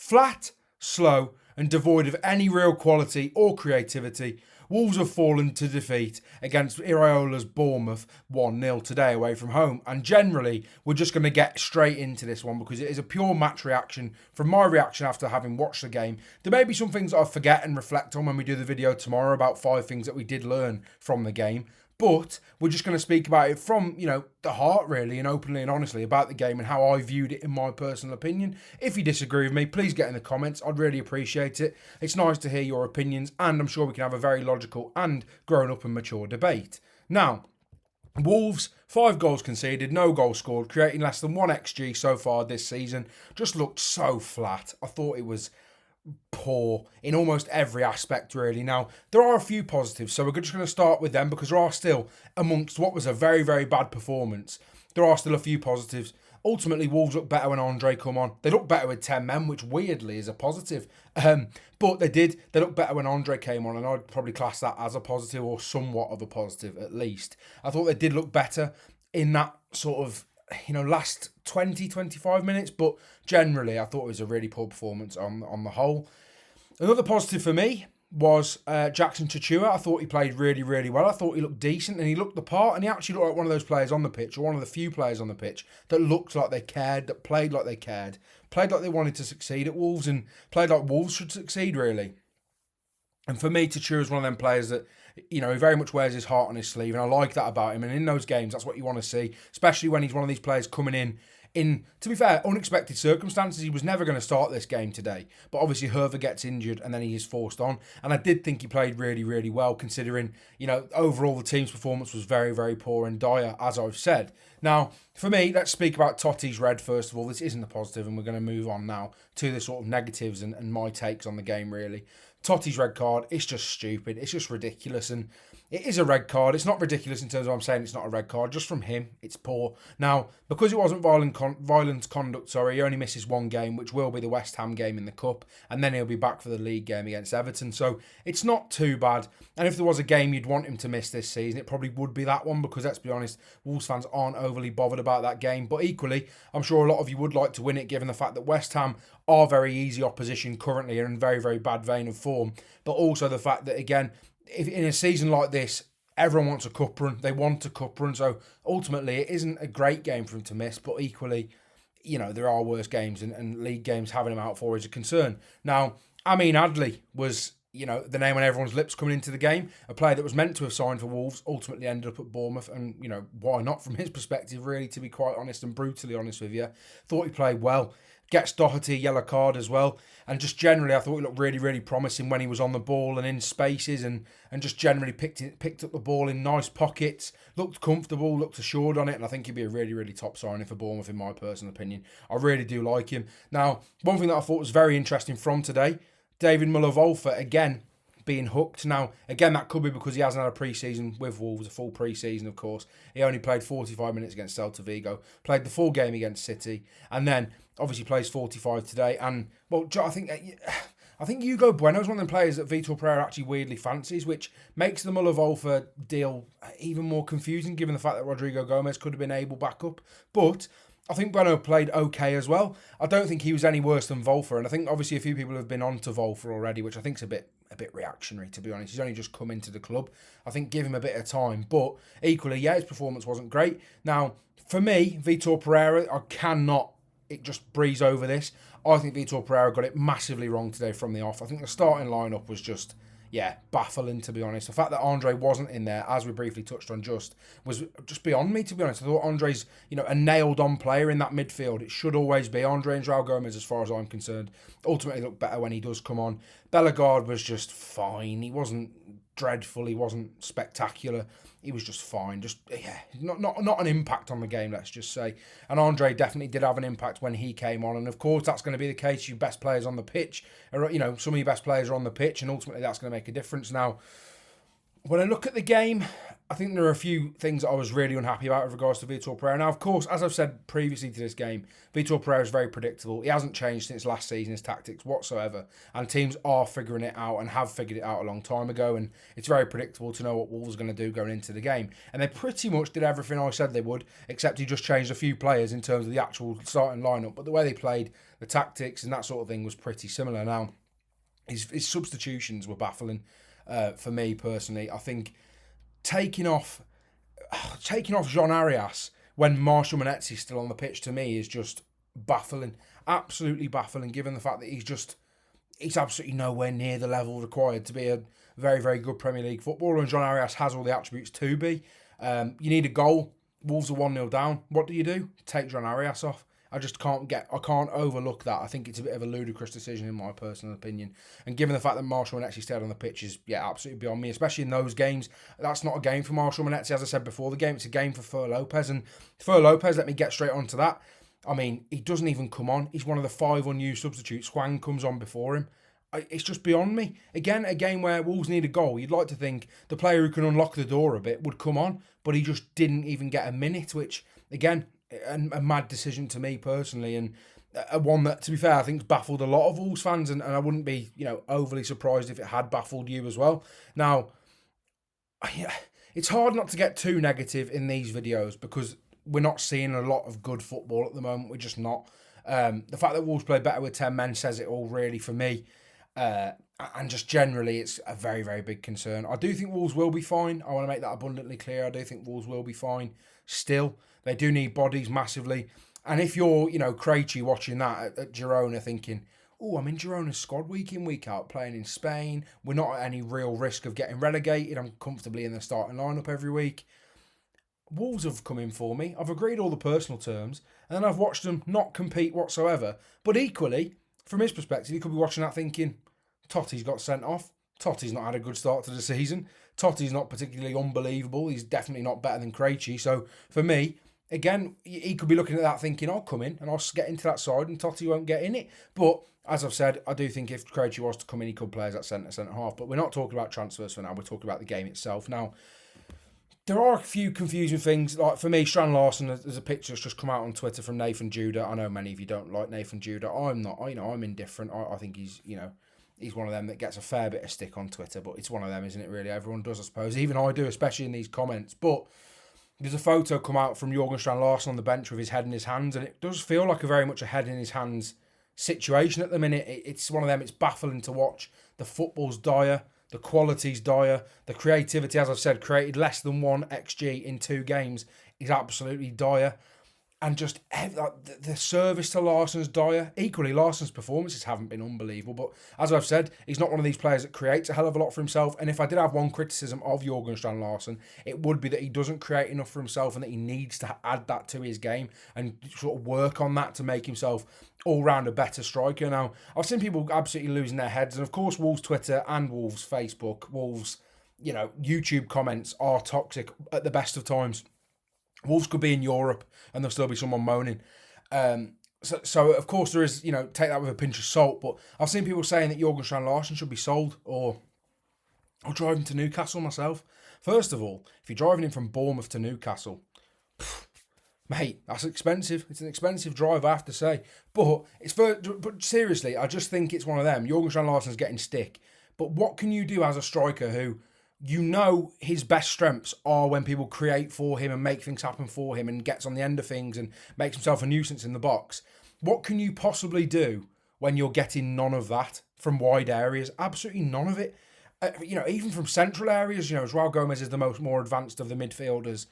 Flat, slow, and devoid of any real quality or creativity, Wolves have fallen to defeat against Iraola's Bournemouth 1-0 today away from home. And generally, we're just going to get straight into this one because it is a pure match reaction from my reaction after having watched the game. There may be some things that I forget and reflect on when we do the video tomorrow about 5 things that we did learn from the game. But we're just going to speak about it from, the heart really, and openly and honestly about the game and how I viewed it in my personal opinion. If you disagree with me, please get in the comments. I'd really appreciate it. It's nice to hear your opinions, and I'm sure we can have a very logical and grown up and mature debate. Now, Wolves, 5 goals conceded, no goals scored, creating less than 1 XG so far this season. Just looked so flat. I thought it was poor in almost every aspect really. Now, there are a few positives, so we're just going to start with them because there are still, amongst what was a very, very bad performance, there are still a few positives. Ultimately, Wolves look better when Andre come on. They look better with 10 men, which weirdly is a positive. But they look better when Andre came on, and I'd probably class that as a positive or somewhat of a positive at least. I thought they did look better in that sort of last 20, 25 minutes, but generally I thought it was a really poor performance on the whole. Another positive for me was Jackson Chichua. I thought he played really, really well. I thought he looked decent and he looked the part, and he actually looked like one of those players on the pitch, or one of the few players on the pitch that looked like they cared, that played like they cared, played like they wanted to succeed at Wolves, and played like Wolves should succeed really. And for me, Chichua is one of them players that, he very much wears his heart on his sleeve, and I like that about him. And in those games, that's what you want to see, especially when he's one of these players coming in, to be fair, unexpected circumstances. He was never going to start this game today, but obviously Hervé gets injured and then he is forced on. And I did think he played really, really well, considering, overall the team's performance was very, very poor and dire, as I've said. Now, for me, let's speak about Totty's red first of all. This isn't a positive, and we're going to move on now to the sort of negatives and my takes on the game, really. Totty's red card, it's just stupid. It's just ridiculous. And it is a red card. It's not ridiculous in terms of I'm saying it's not a red card. Just from him, it's poor. Now, because it wasn't violent conduct, he only misses 1 game, which will be the West Ham game in the Cup. And then he'll be back for the league game against Everton. So it's not too bad. And if there was a game you'd want him to miss this season, it probably would be that one. Because let's be honest, Wolves fans aren't overly bothered about that game. But equally, I'm sure a lot of you would like to win it, given the fact that West Ham are very easy opposition currently and in very, very bad vein of form. But also the fact that, again, if in a season like this, everyone wants a cup run. They want a cup run. So ultimately, it isn't a great game for him to miss. But equally, there are worse games, and league games having him out for is a concern. Now, Amin Adli was, the name on everyone's lips coming into the game. A player that was meant to have signed for Wolves ultimately ended up at Bournemouth. And, why not from his perspective, really, to be quite honest and brutally honest with you. Thought he played well. Gets Doherty a yellow card as well. And just generally, I thought he looked really, really promising when he was on the ball and in spaces, and just generally picked up the ball in nice pockets, looked comfortable, looked assured on it, and I think he'd be a really, really top signing for Bournemouth in my personal opinion. I really do like him. Now, one thing that I thought was very interesting from today, David Muller-Wolfer, again, being hooked. Now, again, that could be because he hasn't had a pre-season with Wolves, a full pre-season, of course. He only played 45 minutes against Celta Vigo, played the full game against City, and then obviously plays 45 today. And, well, I think Hugo Bueno is one of them players that Vitor Pereira actually weirdly fancies, which makes the Muller-Wolfer deal even more confusing, given the fact that Rodrigo Gomez could have been able back up. But I think Bueno played okay as well. I don't think he was any worse than Wolfer, and I think obviously a few people have been on to Wolfer already, which I think is a bit reactionary, to be honest. He's only just come into the club. I think give him a bit of time, but equally, his performance wasn't great. Now, for me, Vitor Pereira, I cannot just breeze over this. I think Vitor Pereira got it massively wrong today from the off. I think the starting lineup was just, baffling, to be honest. The fact that Andre wasn't in there, as we briefly touched on was just beyond me, to be honest. I thought Andre's, a nailed-on player in that midfield. It should always be Andre and João Gomez, as far as I'm concerned. Ultimately looked better when he does come on. Bellegarde was just fine. He wasn't dreadful. He wasn't spectacular. He was just fine. Not an impact on the game, let's just say. And Andre definitely did have an impact when he came on. And of course, that's going to be the case. Your best players on the pitch, some of your best players are on the pitch, and ultimately that's going to make a difference. Now, When I look at the game, I think there are a few things that I was really unhappy about with regards to Vitor Pereira. Now, of course, as I've said previously to this game, Vitor Pereira is very predictable. He hasn't changed since last season, his tactics whatsoever. And teams are figuring it out and have figured it out a long time ago. And it's very predictable to know what Wolves are going to do going into the game. And they pretty much did everything I said they would, except he just changed a few players in terms of the actual starting lineup. But the way they played, the tactics and that sort of thing was pretty similar. Now, his substitutions were baffling for me personally. I think taking off Jean Arias when Marshall Monetzi's still on the pitch to me is just baffling. Absolutely baffling, given the fact that he's absolutely nowhere near the level required to be a very, very good Premier League footballer, and Jean Arias has all the attributes to be. You need a goal. Wolves are 1-0 down. What do? Take Jean Arias off. I can't overlook that. I think it's a bit of a ludicrous decision in my personal opinion. And given the fact that Marshall Monetzi stayed on the pitch is, absolutely beyond me, especially in those games. That's not a game for Marshall Monetzi, as I said before the game. It's a game for Fer Lopez. And Fer Lopez, let me get straight onto that. I mean, he doesn't even come on. He's one of the 5 unused substitutes. Hwang comes on before him. It's just beyond me. Again, a game where Wolves need a goal. You'd like to think the player who can unlock the door a bit would come on, but he just didn't even get a minute, which, again, a mad decision to me personally, and one that, to be fair, I think baffled a lot of Wolves fans, and I wouldn't be, overly surprised if it had baffled you as well. Now, it's hard not to get too negative in these videos because we're not seeing a lot of good football at the moment. We're just not. The fact that Wolves play better with 10 men says it all, really, for me. And just generally, it's a very, very big concern. I do think Wolves will be fine. I want to make that abundantly clear. I do think Wolves will be fine still. They do need bodies massively. And if you're, Krejci watching that at Girona thinking, oh, I'm in Girona's squad week in, week out, playing in Spain. We're not at any real risk of getting relegated. I'm comfortably in the starting lineup every week. Wolves have come in for me. I've agreed all the personal terms. And then I've watched them not compete whatsoever. But equally, from his perspective, he could be watching that thinking, Totty's got sent off. Totty's not had a good start to the season. Totty's not particularly unbelievable. He's definitely not better than Krejci. So for me, again, he could be looking at that thinking, I'll come in and I'll get into that side and Totty won't get in it. But as I've said, I do think if Krejci was to come in, he could play as that centre half. But we're not talking about transfers for now. We're talking about the game itself. Now, there are a few confusing things. Like for me, Strand Larson, there's a picture that's just come out on Twitter from Nathan Judah. I know many of you don't like Nathan Judah. I'm not. I'm indifferent. I think he's, he's one of them that gets a fair bit of stick on Twitter, but it's one of them, isn't it, really? Everyone does, I suppose. Even I do, especially in these comments. But there's a photo come out from Jurgen Strand Larson on the bench with his head in his hands, and it does feel like a very much a head in his hands situation at the minute. It's one of them, it's baffling to watch. The football's dire, the quality's dire, the creativity, as I've said, created less than 1 XG in 2 games is absolutely dire. And just the service to Larson's dire. Equally, Larson's performances haven't been unbelievable. But as I've said, he's not one of these players that creates a hell of a lot for himself. And if I did have one criticism of Jurgen Strand Larson, it would be that he doesn't create enough for himself and that he needs to add that to his game and sort of work on that to make himself all round a better striker. Now, I've seen people absolutely losing their heads. And of course, Wolves Twitter and Wolves Facebook, Wolves, YouTube comments are toxic at the best of times. Wolves could be in Europe and there'll still be someone moaning. So of course there is, take that with a pinch of salt. But I've seen people saying that Jurgen Strand Larson should be sold or driving to Newcastle myself. First of all, if you're driving in from Bournemouth to Newcastle, mate, that's expensive. It's an expensive drive, I have to say. But seriously, I just think it's one of them. Jurgen Strand Larson's getting stick. But what can you do as a striker who, his best strengths are when people create for him and make things happen for him and gets on the end of things and makes himself a nuisance in the box? What can you possibly do when you're getting none of that from wide areas? Absolutely none of it. Even from central areas, Joao Gomez is the more advanced of the midfielders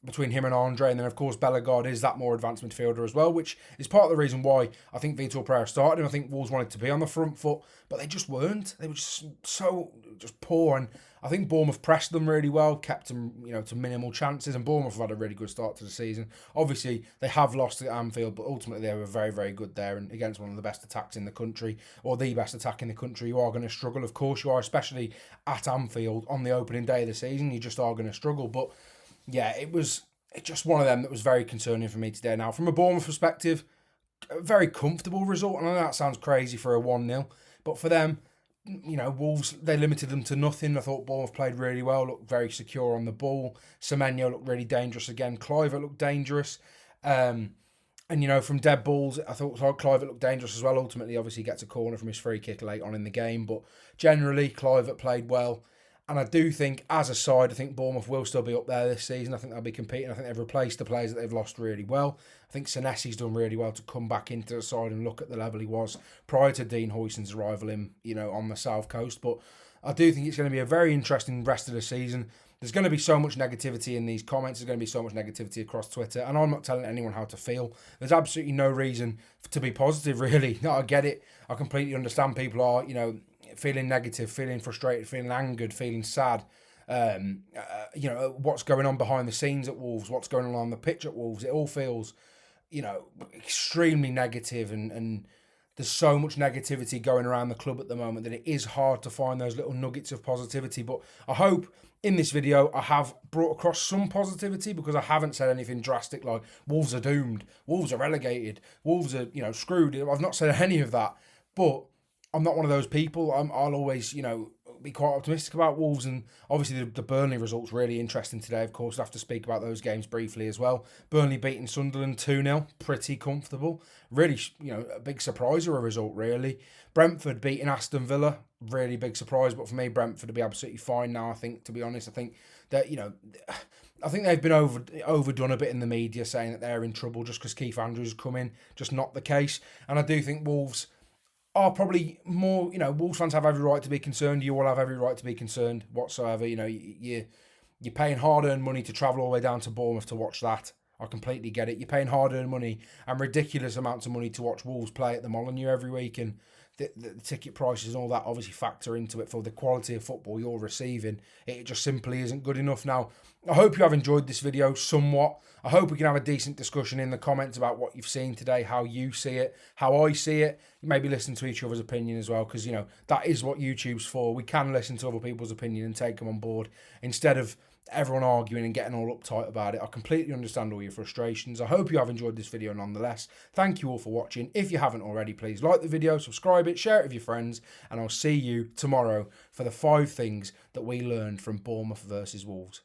between him and Andre. And then, of course, Bellegarde is that more advanced midfielder as well, which is part of the reason why I think Vitor Pereira started him. I think Wolves wanted to be on the front foot, but they just weren't. They were just poor. And I think Bournemouth pressed them really well, kept them, to minimal chances. And Bournemouth have had a really good start to the season. Obviously, they have lost at Anfield, but ultimately they were very, very good there and against one of the best attacks in the country, or the best attack in the country. You are going to struggle. Of course you are, especially at Anfield on the opening day of the season. You just are going to struggle. But yeah, it's just one of them that was very concerning for me today. Now, from a Bournemouth perspective, a very comfortable result. And I know that sounds crazy for a 1-0, but for them, Wolves, they limited them to nothing. I thought Bournemouth played really well, looked very secure on the ball. Semenyo looked really dangerous again. Clivert looked dangerous. And from dead balls, I thought Clivert looked dangerous as well. Ultimately, obviously, he gets a corner from his free kick late on in the game. But generally, Clivert played well. And I do think, as a side, I think Bournemouth will still be up there this season. I think they'll be competing. I think they've replaced the players that they've lost really well. I think Senesi's done really well to come back into the side and look at the level he was prior to Dean Huijsen's arrival on the South Coast. But I do think it's going to be a very interesting rest of the season. There's going to be so much negativity in these comments. There's going to be so much negativity across Twitter. And I'm not telling anyone how to feel. There's absolutely no reason to be positive, really. No, I get it. I completely understand people are, feeling negative, feeling frustrated, feeling angered, feeling sad. What's going on behind the scenes at Wolves, what's going on the pitch at Wolves. It all feels, extremely negative, and there's so much negativity going around the club at the moment that it is hard to find those little nuggets of positivity. But I hope in this video I have brought across some positivity, because I haven't said anything drastic like Wolves are doomed, Wolves are relegated, Wolves are, screwed. I've not said any of that. But I'm not one of those people. I'll always, be quite optimistic about Wolves. And obviously the Burnley result's really interesting today. Of course, I'll have to speak about those games briefly as well. Burnley beating Sunderland 2-0, pretty comfortable. Really, a big surprise of a result, really. Brentford beating Aston Villa, really big surprise. But for me, Brentford will be absolutely fine now, I think, to be honest. I think that, I think they've been overdone a bit in the media, saying that they're in trouble just because Keith Andrews has come in. Just not the case. And I do think Wolves are probably more, Wolves fans have every right to be concerned. You all have every right to be concerned whatsoever. You're paying hard-earned money to travel all the way down to Bournemouth to watch that. I completely get it. You're paying hard-earned money and ridiculous amounts of money to watch Wolves play at the Molineux every week, and the ticket prices and all that obviously factor into it for the quality of football you're receiving. It just simply isn't good enough. Now, I hope you have enjoyed this video somewhat. I hope we can have a decent discussion in the comments about what you've seen today, how you see it, how I see it. Maybe listen to each other's opinion as well, because, that is what YouTube's for. We can listen to other people's opinion and take them on board instead of everyone arguing and getting all uptight about it. I completely understand all your frustrations. I hope you have enjoyed this video nonetheless. Thank you all for watching. If you haven't already, please like the video, subscribe it, share it with your friends, and I'll see you tomorrow for the 5 things that we learned from Bournemouth versus Wolves.